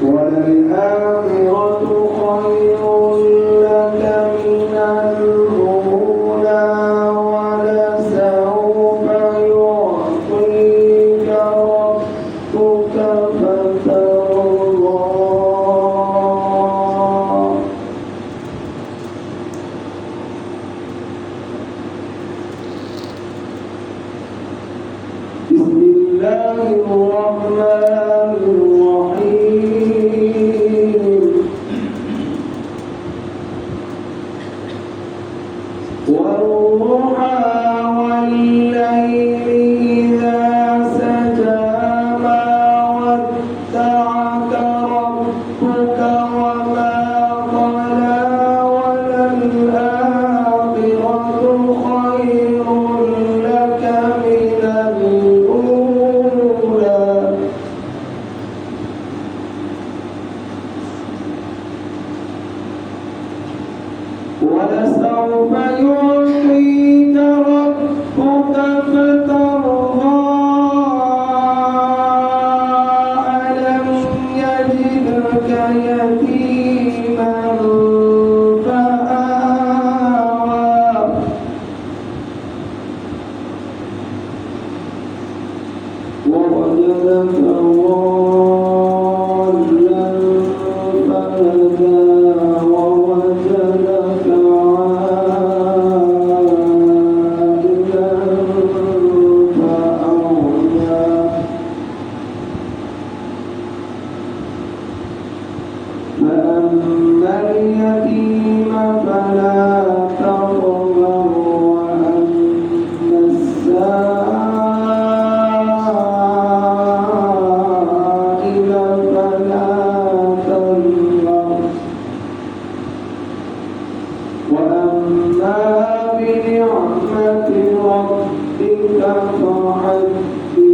وللآخرة خير لك من الأولى ولسوف يعطيك ربك فترضى بسم الله الرحمن الرحيم والضحى والليل إذا سجى ما ودعك ربك وما قلى وللآخرة خير لك من الأولى ولسوف يعطيك ربك فترضى ألم يجدك يتيما فآوى ووجدك ضالا فهدى ووجدك عائلا فأغنى فأما اليتيم فلا تقهر وأما السائل فلا تنهر وأما بنعمة ربك فحدث